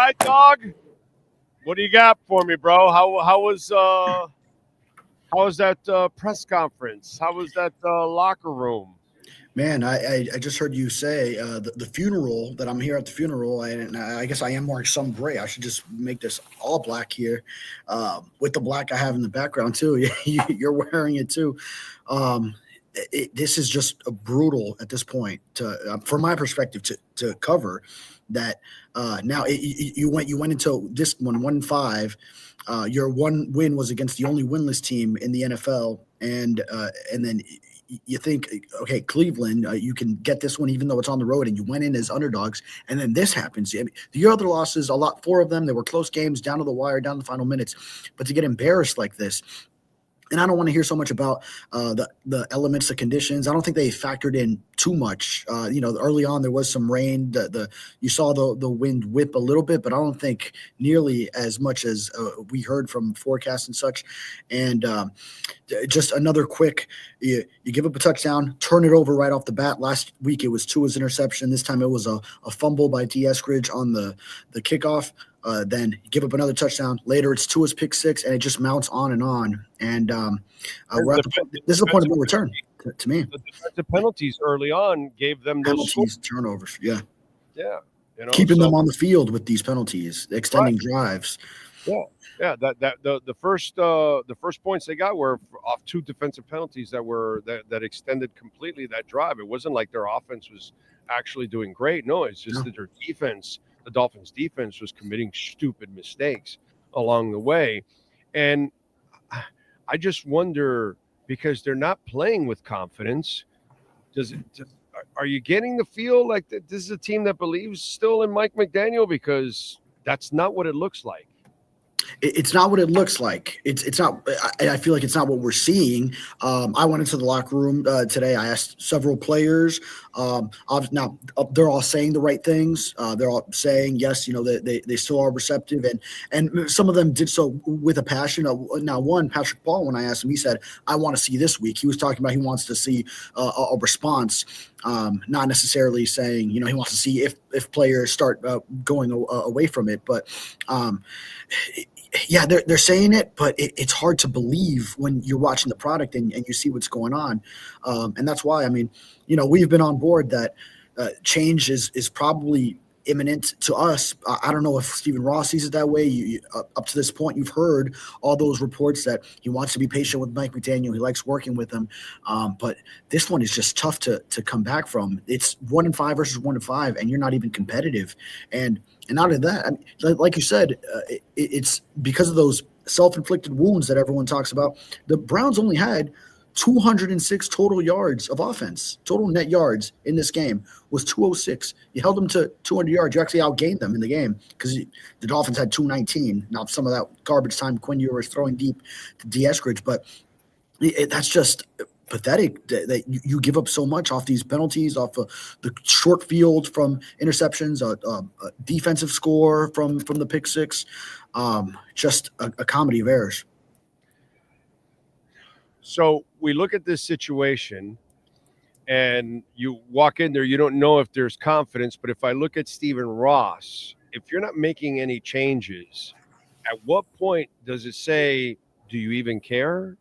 right, dog. What do you got for me, bro? How was that press conference? How was that locker room? Man, I just heard you say the funeral that I'm here at the funeral, and I guess I am wearing some gray. I should just make this all black here, with the black I have in the background too. You're wearing it too. Um, this is just a brutal at this point, from my perspective, to cover that. Now you went into this one 1-5. Your one win was against the only winless team in the NFL, and then you think, okay, Cleveland, you can get this one even though it's on the road, and you went in as underdogs, and then this happens. I mean, the other losses, four of them, they were close games, down to the wire, down to the final minutes, but to get embarrassed like this. And I don't want to hear so much about the elements, the conditions. I don't think they factored in too much. Early on there was some rain. You saw the wind whip a little bit, but I don't think nearly as much as we heard from forecasts and such. And just another quick, you give up a touchdown, turn it over right off the bat. Last week it was Tua's interception. This time it was a fumble by D. Eskridge on the kickoff. Then you give up another touchdown. Later, it's Tua's pick six, and it just mounts on and on. And this is the point of no return to me. The penalties early on gave them those penalties, turnovers. Yeah. Keeping them on the field with these penalties, extending drives. Yeah. The first points they got were off two defensive penalties that extended completely that drive. It wasn't like their offense was actually doing great. No, it's just that their defense. The Dolphins defense was committing stupid mistakes along the way. And I just wonder, because they're not playing with confidence, are you getting the feel like that this is a team that believes still in Mike McDaniel? Because that's not what it looks like. It's not what it looks like. It's not. I feel like it's not what we're seeing. I went into the locker room today. I asked several players. Now they're all saying the right things. They're all saying yes. They still are receptive, and some of them did so with a passion. Now, one, Patrick Ball, when I asked him, he said, "I want to see this week." He was talking about he wants to see a response, not necessarily saying he wants to see if players start going away from it, but. Yeah, they're saying it, but it's hard to believe when you're watching the product and you see what's going on. And that's why, we've been on board that change is probably imminent to us. I don't know if Stephen Ross sees it that way. Up to this point, you've heard all those reports that he wants to be patient with Mike McDaniel. He likes working with him. But this one is just tough to come back from. It's 1-5 versus 1-5, and you're not even competitive. And out of that, like you said, it's because of those self-inflicted wounds that everyone talks about. The Browns only had 206 total yards of offense. Total net yards in this game was 206. You held them to 200 yards. You actually outgained them in the game because the Dolphins had 219. Now, some of that garbage time Quinn Ewers was throwing deep to D. Eskridge, but that's just pathetic that you give up so much off these penalties, off the short field from interceptions, a defensive score from the pick six, just a comedy of errors. So we look at this situation, and you walk in there, you don't know if there's confidence, but if I look at Stephen Ross, if you're not making any changes, at what point does it say, do you even care?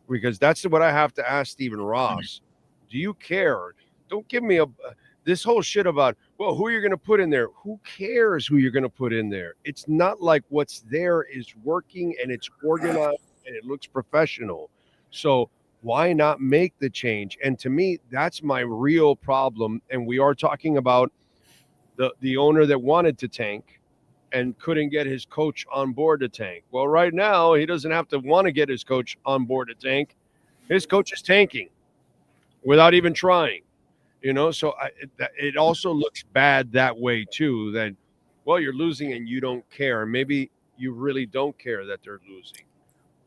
Because that's what I have to ask Stephen Ross. Do you care? Don't give me this whole shit about, well, who you're going to put in there. Who cares who you're going to put in there? It's not like what's there is working and it's organized and it looks professional. So why not make the change? And to me, that's my real problem. And we are talking about the owner that wanted to tank and couldn't get his coach on board to tank. Well, right now, he doesn't have to want to get his coach on board to tank. His coach is tanking without even trying, So it also looks bad that way, too, that, well, you're losing and you don't care. Maybe you really don't care that they're losing.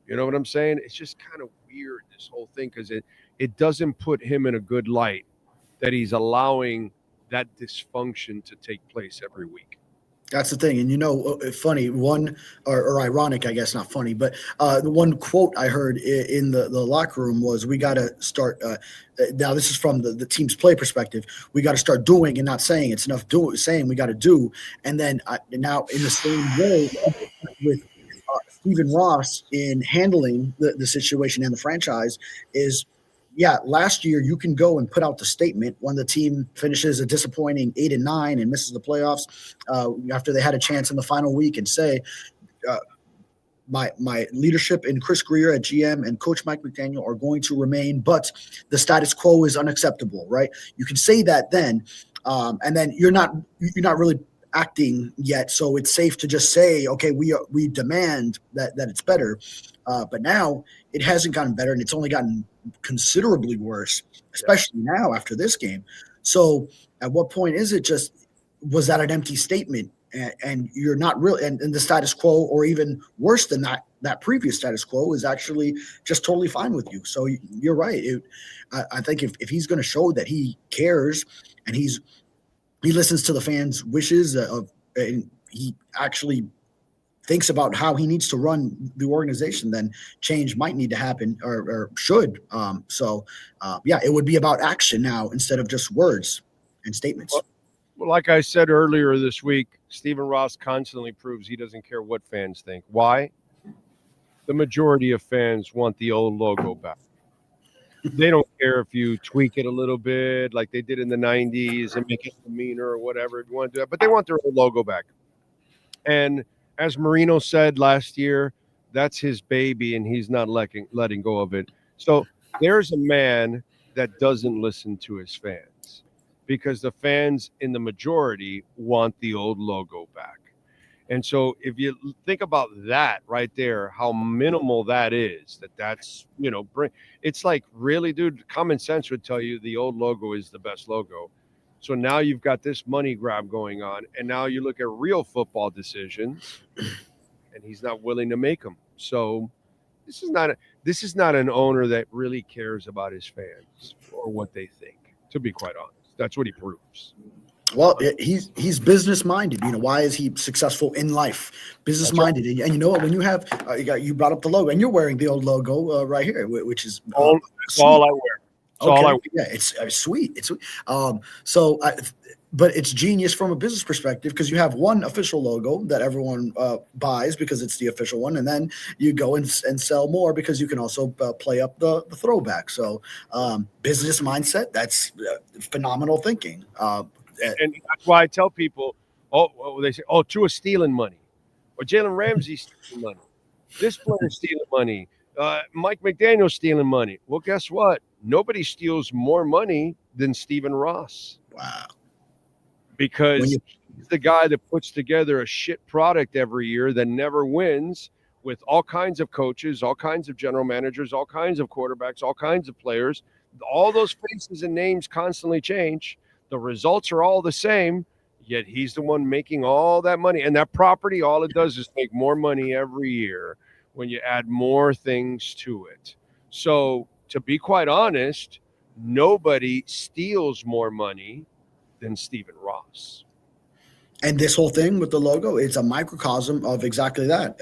You know what I'm saying? It's just kind of weird, this whole thing, because it doesn't put him in a good light that he's allowing that dysfunction to take place every week. That's the thing. And funny, or ironic, I guess, not funny, but the one quote I heard in the locker room was, we got to start. Now, this is from the team's play perspective. We got to start doing and not saying. It's enough saying, we got to do. And then now, in the same way, with Stephen Ross in handling the situation and the franchise is, yeah, last year you can go and put out the statement when the team finishes a disappointing 8-9 and misses the playoffs after they had a chance in the final week, and say, my leadership in Chris Greer at GM and Coach Mike McDaniel are going to remain, but the status quo is unacceptable, right? You can say that then, and then you're not really acting yet, so it's safe to just say, okay, we demand that it's better. But now it hasn't gotten better, and it's only gotten considerably worse, especially now after this game. So at what point is it just, was that an empty statement? And you're not really, and the status quo, or even worse than that previous status quo, is actually just totally fine with you. So you're right. I think if he's going to show that he cares, and he listens to the fans' wishes, and he actually thinks about how he needs to run the organization, then change might need to happen, or should. Yeah, it would be about action now instead of just words and statements. Well, like I said earlier this week, Stephen Ross constantly proves he doesn't care what fans think. Why? The majority of fans want the old logo back. They don't care if you tweak it a little bit like they did in the 90s and make it meaner or whatever you want to do, but they want their old logo back. And as Marino said last year, that's his baby, and he's not letting go of it. So there's a man that doesn't listen to his fans, because the fans in the majority want the old logo back. And so if you think about that right there, how minimal that is, that's, it's like, really, dude, common sense would tell you the old logo is the best logo. So now you've got this money grab going on, and now you look at real football decisions, and he's not willing to make them. So this is not an owner that really cares about his fans or what they think, to be quite honest. That's what he proves. Well, he's business minded. Why is he successful in life? Business minded, right. And you know what? When you have you brought up the logo, and you're wearing the old logo right here, which is all I wear. Okay. All I wear. Yeah, it's sweet. It's sweet. But it's genius from a business perspective, because you have one official logo that everyone buys because it's the official one, and then you go and sell more because you can also play up the throwback. So business mindset, that's phenomenal thinking. And that's why I tell people, they say, Tua's stealing money, or Jalen Ramsey's stealing money, this player's stealing money, Mike McDaniel's stealing money. Well, guess what? Nobody steals more money than Stephen Ross. Wow. Because he's the guy that puts together a shit product every year that never wins, with all kinds of coaches, all kinds of general managers, all kinds of quarterbacks, all kinds of players. All those faces and names constantly change. The results are all the same, yet he's the one making all that money. And that property, all it does is make more money every year when you add more things to it. So, to be quite honest, nobody steals more money than Stephen Ross. And this whole thing with the logo, it's a microcosm of exactly that.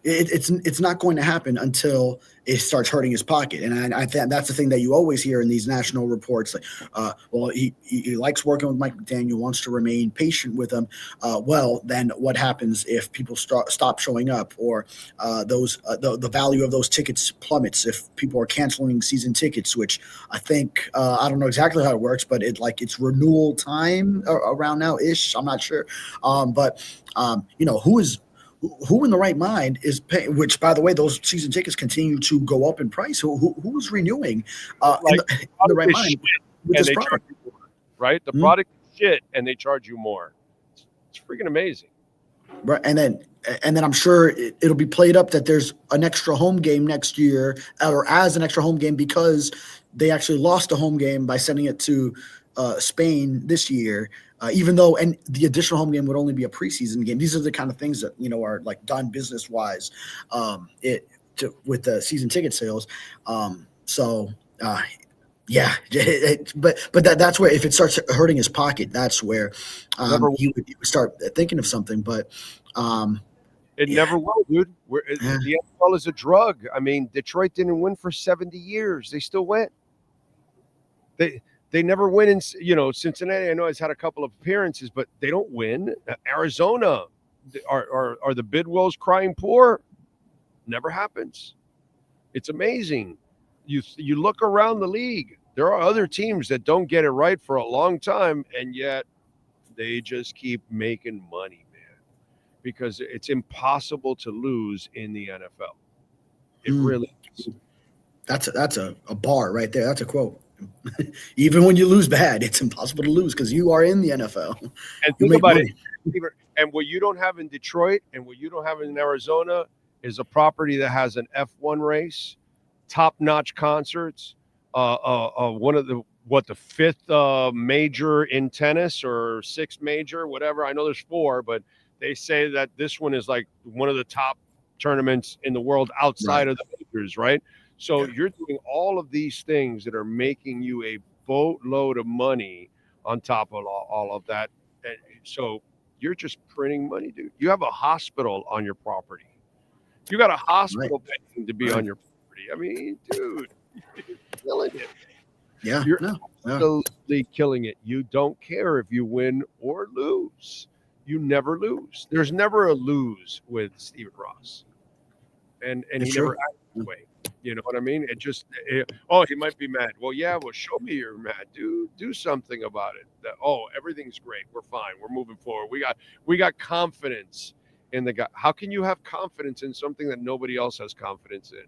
It's not going to happen until it starts hurting his pocket. And I think that's the thing that you always hear in these national reports. Like, he likes working with Mike McDaniel, wants to remain patient with him. Then what happens if people stop showing up, or the value of those tickets plummets if people are canceling season tickets, which I think, I don't know exactly how it works, but it's renewal time around now ish. I'm not sure. Who in the right mind is paying, which, by the way, those season tickets continue to go up in price. Who's renewing in the right mind with this product? Right? The product is shit, and they charge you more. It's freaking amazing. Right. And then I'm sure it'll be played up that there's an extra home game next year, or as an extra home game, because they actually lost a home game by sending it to Spain this year. Even though, and the additional home game would only be a preseason game. These are the kind of things that, are like done business wise, with the season ticket sales. Yeah, but that's where, if it starts hurting his pocket, that's where Never, he would start thinking of something. But it yeah, never will, dude. yeah, The NFL is a drug. I mean, Detroit didn't win for 70 years. They still went. They they never win in, Cincinnati. I know has had a couple of appearances, but they don't win. Arizona, are the Bidwells crying poor? Never happens. It's amazing. You look around the league. There are other teams that don't get it right for a long time, and yet they just keep making money, man. Because it's impossible to lose in the NFL. It mm, really is. that's a bar right there. That's a quote. Even when you lose bad, it's impossible to lose because you are in the NFL. And You think make about it. money. And what you don't have in Detroit and what you don't have in Arizona is a property that has an F1 race, top-notch concerts, one of the fifth major in tennis or sixth major, whatever. I know there's four, but they say that this one is like one of the top tournaments in the world outside Right. of the majors, right? So Yeah. you're doing all of these things that are making you a boatload of money on top of all of that. And so you're just printing money, dude. You have a hospital on your property. You got a Right. hospital paying to be Right. on your property. I mean, dude, you're killing it. Yeah. You're No. Yeah. absolutely killing it. You don't care if you win or lose. You never lose. There's never a lose with Stephen Ross, and It's he never true. acts Yeah. that way. You know what I mean? He might be mad. Well, yeah, well, show me you're mad. Do something about it. Everything's great. We're fine. We're moving forward. We got confidence in the guy. How can you have confidence in something that nobody else has confidence in?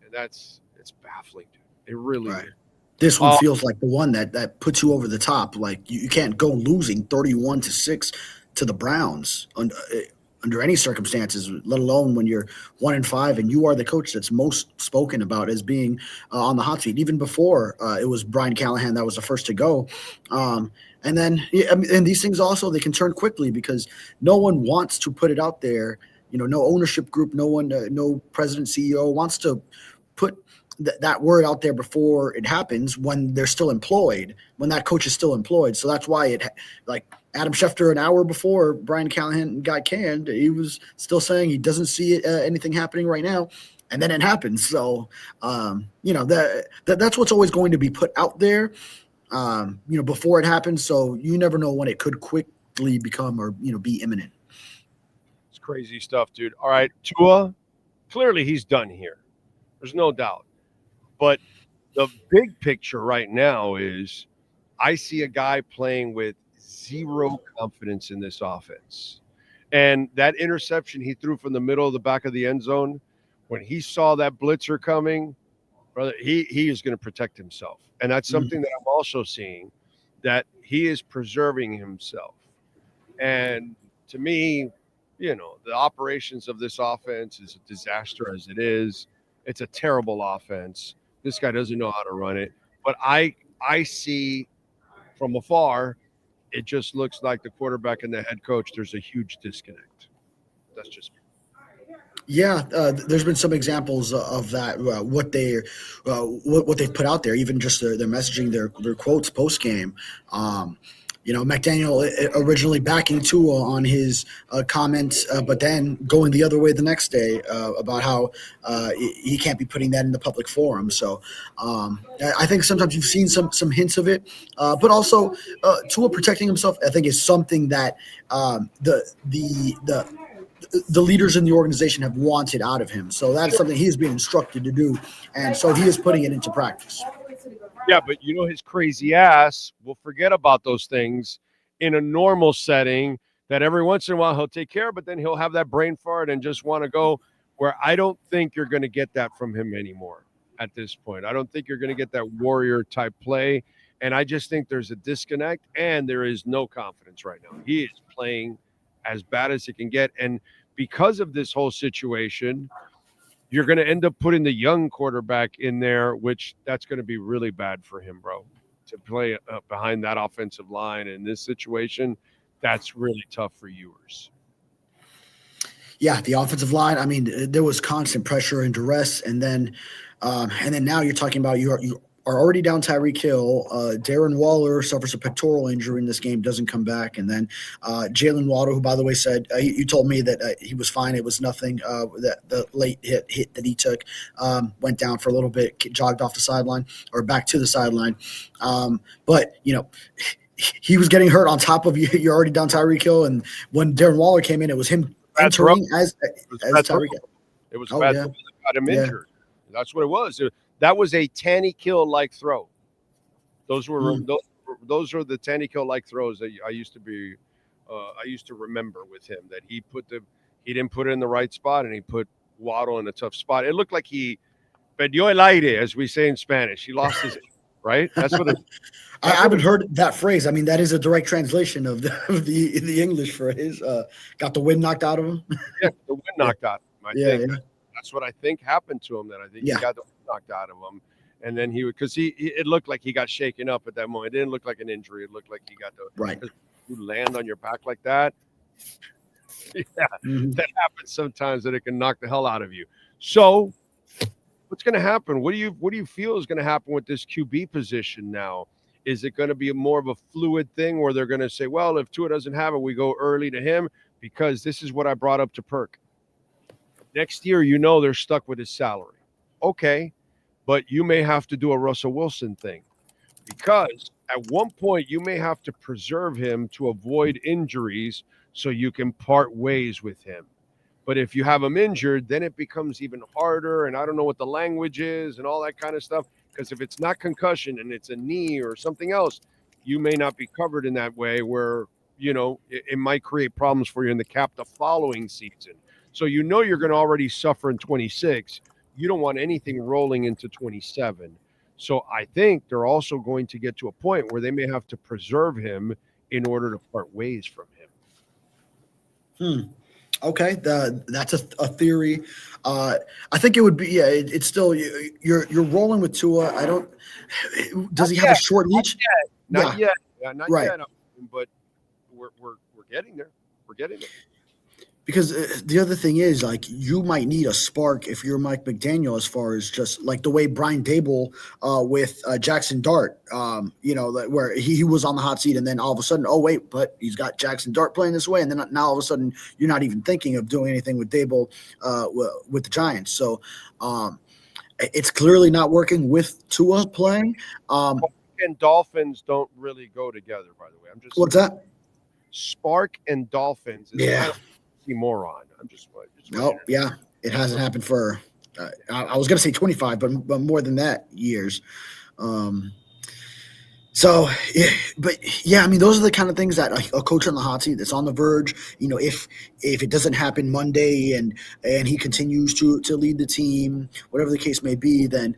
And it's baffling, dude. It really Right. is. This one Uh, feels like the one that puts you over the top. Like you can't go losing 31-6 to the Browns under any circumstances, let alone when you're 1-5 and you are the coach that's most spoken about as being on the hot seat. Even before it was Brian Callahan that was the first to go. And then, yeah, I mean, and these things also, they can turn quickly because no one wants to put it out there. No ownership group, no one, no president, CEO wants to put that word out there before it happens when they're still employed, when that coach is still employed. So that's why like Adam Schefter, an hour before Brian Callahan got canned, he was still saying he doesn't see anything happening right now. And then it happens. So, that's what's always going to be put out there, before it happens. So you never know when it could quickly become or, be imminent. it's crazy stuff, dude. All right, Tua, clearly he's done here. There's no doubt. But the big picture right now is I see a guy playing with zero confidence in this offense. And that interception he threw from the middle of the back of the end zone, when he saw that blitzer coming, brother, he is going to protect himself. And that's something that I'm also seeing, that he is preserving himself. And to me, the operations of this offense is a disaster as it is. It's a terrible offense. This guy doesn't know how to run it. But I see from afar, it just looks like the quarterback and the head coach, there's a huge disconnect. That's just Yeah, there's been some examples of that. What they've put out there, even just their messaging, their quotes post game. McDaniel originally backing Tua on his comments, but then going the other way the next day about how he can't be putting that in the public forum. So I think sometimes you've seen some hints of it, but also Tua protecting himself, I think, is something that the leaders in the organization have wanted out of him. So that's something he's been instructed to do. And so he is putting it into practice. Yeah, but his crazy ass will forget about those things in a normal setting, that every once in a while he'll take care of, but then he'll have that brain fart and just want to go, where I don't think you're going to get that from him anymore at this point. I don't think you're going to get that warrior type play. And I just think there's a disconnect and there is no confidence right now. He is playing as bad as he can get. And because of this whole situation, you're going to end up putting the young quarterback in there, which that's going to be really bad for him, bro. To play behind that offensive line in this situation, that's really tough for Ewers. Yeah, the offensive line. I mean, there was constant pressure and duress, and then now you're talking about you are already down Tyreek Hill. Darren Waller suffers a pectoral injury in this game, doesn't come back. And then Jalen Waddle, who, by the way, said you told me that he was fine. It was nothing. That the late hit that he took went down for a little bit, jogged off the sideline or back to the sideline. But, he was getting hurt on top of you. You're already down Tyreek Hill. And when Darren Waller came in, it was him entering as Tyreek Hill. It was bad throw that got him injured. That's what it was. That was a Tannehill-like throw. Those were those are the Tannehill-like throws that I used to remember with him. That he didn't put it in the right spot, and he put Waddle in a tough spot. It looked like he perdió el aire, as we say in Spanish. He lost his right. That's what. I haven't heard that phrase. I mean, that is a direct translation of the English phrase. Got the wind knocked out of him. Yeah, the wind knocked out of him. I think that's what I think happened to him. That I think he got the wind knocked out of him, and then it looked like he got shaken up at that moment. It didn't look like an injury. It looked like he got the right. You land on your back like that. Yeah, that happens sometimes. That it can knock the hell out of you. So, what's going to happen? What do you feel is going to happen with this QB position now? Is it going to be more of a fluid thing where they're going to say, well, if Tua doesn't have it, we go early to him? Because this is what I brought up to Perk. Next year, they're stuck with his salary. Okay, but you may have to do a Russell Wilson thing. Because at one point, you may have to preserve him to avoid injuries so you can part ways with him. But if you have him injured, then it becomes even harder. And I don't know what the language is and all that kind of stuff. Because if it's not concussion and it's a knee or something else, you may not be covered in that way where, it might create problems for you in the cap the following season. So you're going to already suffer in 26. You don't want anything rolling into 27. So I think they're also going to get to a point where they may have to preserve him in order to part ways from him. Okay, that's a theory. I think it would be. Yeah, it's still you're rolling with Tua. I don't. Does he have a short leash? Not yet. Yeah, not yet. But we're getting there. We're getting there. Because the other thing is, like, you might need a spark if you're Mike McDaniel, as far as just like the way Brian Dable with Jackson Dart, where he was on the hot seat, and then all of a sudden, oh wait, but he's got Jackson Dart playing this way, and then now all of a sudden you're not even thinking of doing anything with Dable with the Giants. So it's clearly not working with Tua playing. And Dolphins don't really go together, by the way. What's that? Spark and Dolphins. Yeah. Moron. I'm just yeah, it hasn't happened for I was gonna say 25, but more than that years. So yeah, but yeah, I mean, those are the kind of things that a coach on the hot seat that's on the verge, if it doesn't happen Monday and he continues to lead the team, whatever the case may be, then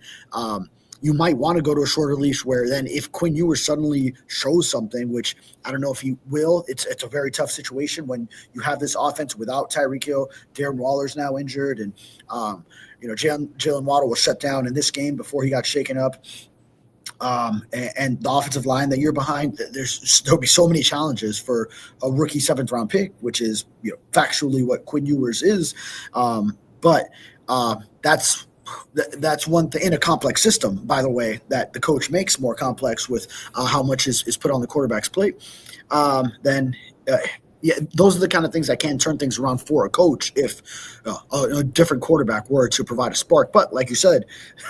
you might want to go to a shorter leash where then if Quinn Ewers suddenly shows something, which I don't know if he will, it's a very tough situation when you have this offense without Tyreek Hill. Darren Waller's now injured, and Jalen Waddle was shut down in this game before he got shaken up. And the offensive line that you're behind, there'll be so many challenges for a rookie 7th round pick, which is factually what Quinn Ewers is. But that's one thing in a complex system, by the way, that the coach makes more complex with how much is put on the quarterback's plate. Those are the kind of things that can turn things around for a coach if a different quarterback were to provide a spark. But like you said,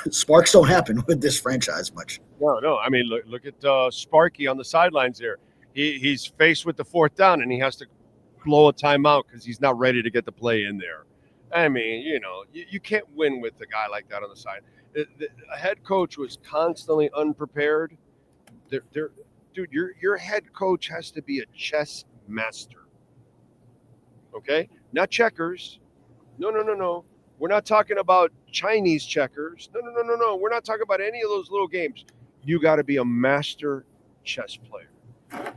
sparks don't happen with this franchise much. No. I mean, look at Sparky on the sidelines there. He's faced with the 4th down, and he has to blow a timeout because he's not ready to get the play in there. I mean, you can't win with a guy like that on the side. A head coach was constantly unprepared. Dude, your head coach has to be a chess master. Okay? Not checkers. No. We're not talking about Chinese checkers. No. We're not talking about any of those little games. You got to be a master chess player.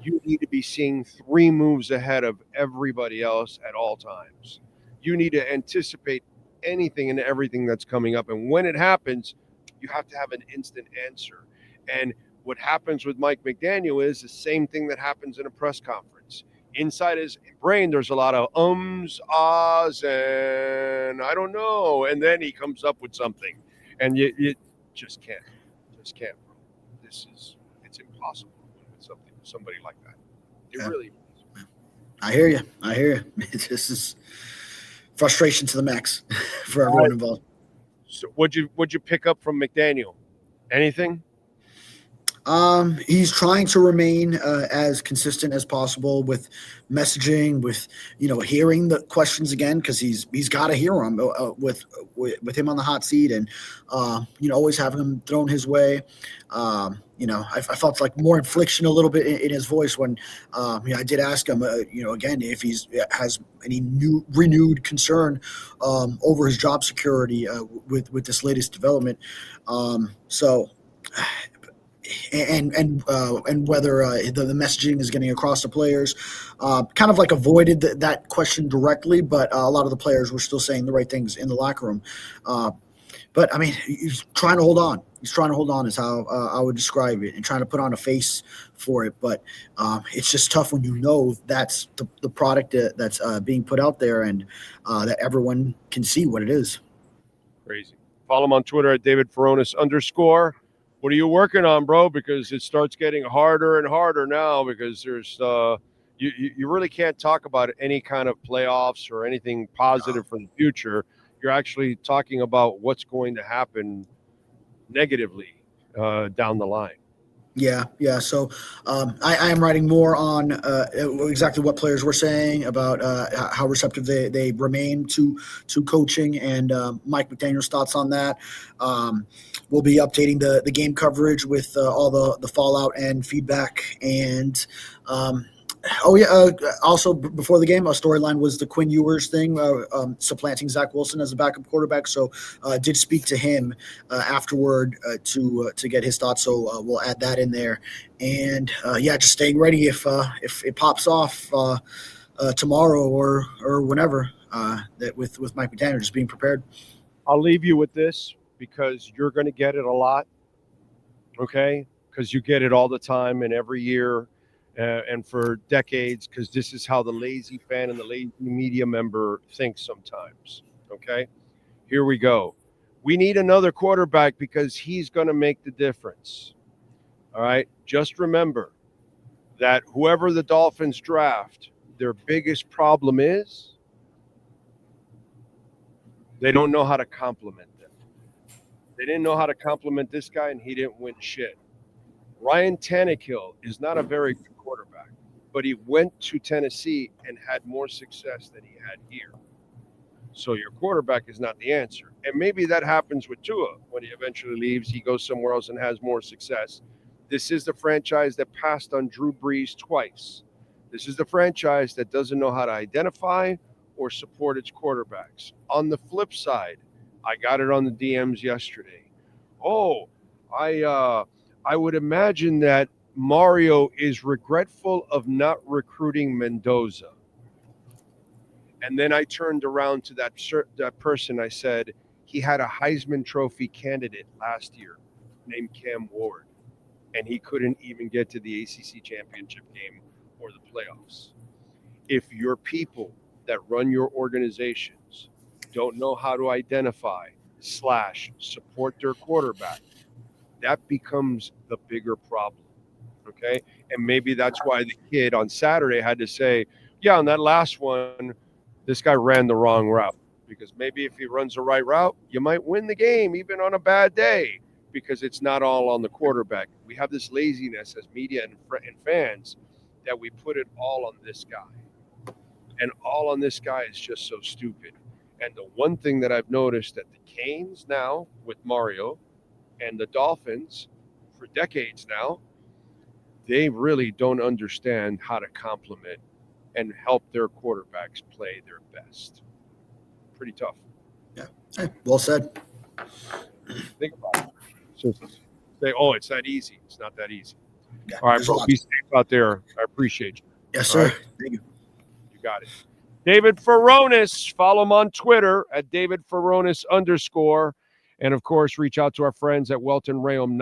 You need to be seeing 3 moves ahead of everybody else at all times. You need to anticipate anything and everything that's coming up. And when it happens, you have to have an instant answer. And what happens with Mike McDaniel is the same thing that happens in a press conference. Inside his brain, there's a lot of ums, ahs, and I don't know. And then he comes up with something. And you just can't. it's impossible with somebody like that. It Yeah. really. I hear you. It's just is frustration to the max for All everyone right. involved. So what'd you pick up from McDaniel? Anything? He's trying to remain as consistent as possible with messaging, with hearing the questions again, because he's got to hear them with him on the hot seat, and always having them thrown his way. I felt like more infliction a little bit in his voice when I did ask him, again, if he's has any renewed concern over his job security with this latest development. So and whether the messaging is getting across to players. Kind of like avoided that question directly, but a lot of the players were still saying the right things in the locker room. But I mean, he's trying to hold on. He's trying to hold on is how I would describe it, and trying to put on a face for it. But it's just tough when that's the product that's being put out there, and that everyone can see what it is. Crazy. Follow him on Twitter at @DavidFurones_. What are you working on, bro? Because it starts getting harder and harder now, because there's you really can't talk about any kind of playoffs or anything positive for the future. You're actually talking about what's going to happen negatively down the line. Yeah. So I am writing more on exactly what players were saying about how receptive they remain to coaching, and Mike McDaniel's thoughts on that. We'll be updating the game coverage with all the fallout and feedback, and also before the game, a storyline was the Quinn Ewers thing, supplanting Zach Wilson as a backup quarterback. So did speak to him afterward to get his thoughts. So we'll add that in there, and just staying ready if it pops off tomorrow or whenever. That with Mike McDaniel, just being prepared. I'll leave you with this, because you're going to get it a lot, okay? Because you get it all the time and every year and for decades, because this is how the lazy fan and the lazy media member thinks sometimes, okay? Here we go. We need another quarterback because he's going to make the difference, all right? Just remember that whoever the Dolphins draft, their biggest problem is they don't know how to compliment them. They didn't know how to compliment this guy, and he didn't win shit. Ryan Tannehill is not a very good quarterback, but he went to Tennessee and had more success than he had here. So your quarterback is not the answer. And maybe that happens with Tua. When he eventually leaves, he goes somewhere else and has more success. This is the franchise that passed on Drew Brees twice. This is the franchise that doesn't know how to identify or support its quarterbacks. On the flip side, I got it on the DMs yesterday. Oh, I would imagine that Mario is regretful of not recruiting Mendoza. And then I turned around to that person. I said, he had a Heisman Trophy candidate last year named Cam Ward, and he couldn't even get to the ACC championship game or the playoffs. If your people that run your organizations don't know how to identify / support their quarterback, that becomes the bigger problem. Okay. And maybe that's why the kid on Saturday had to say, yeah, on that last one, this guy ran the wrong route. Because maybe if he runs the right route, you might win the game even on a bad day, because it's not all on the quarterback. We have this laziness as media and fans that we put it all on this guy. And all on this guy is just so stupid. And the one thing that I've noticed that the Canes now with Mario and the Dolphins for decades now, they really don't understand how to compliment and help their quarterbacks play their best. Pretty tough. Yeah. Hey, well said. Think about it. Just say, oh, it's that easy. It's not that easy. Yeah, All right, bro. Be safe out there. I appreciate you. Yes, sir. Right? Thank you. You got it. David Furones. Follow him on Twitter at @DavidFurones_. And of course, reach out to our friends at Welt Rheaume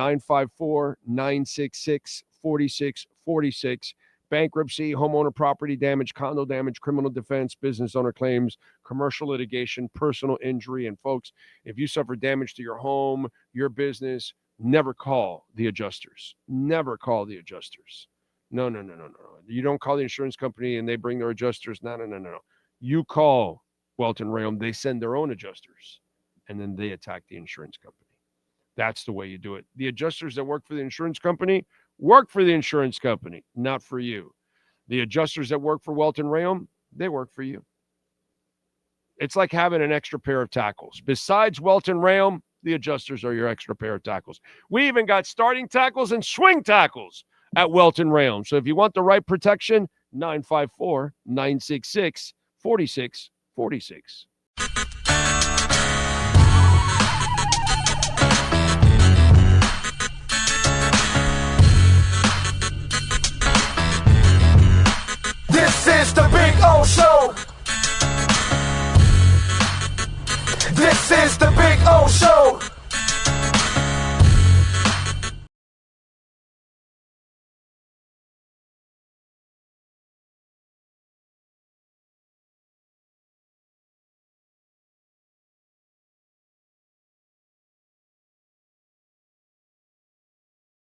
954-966-4646. Bankruptcy, homeowner property damage, condo damage, criminal defense, business owner claims, commercial litigation, personal injury. And folks, if you suffer damage to your home, your business, never call the adjusters. Never call the adjusters. No. You don't call the insurance company and they bring their adjusters. No. You call Welt Rheaume. They send their own adjusters, and then they attack the insurance company. That's the way you do it. The adjusters that work for the insurance company work for the insurance company, not for you. The adjusters that work for Welt Rheaume, they work for you. It's like having an extra pair of tackles. Besides Welt Rheaume, the adjusters are your extra pair of tackles. We even got starting tackles and swing tackles at Welt Rheaume. So if you want the right protection, 954-966-4646. This is the Big O Show. This is the Big O Show.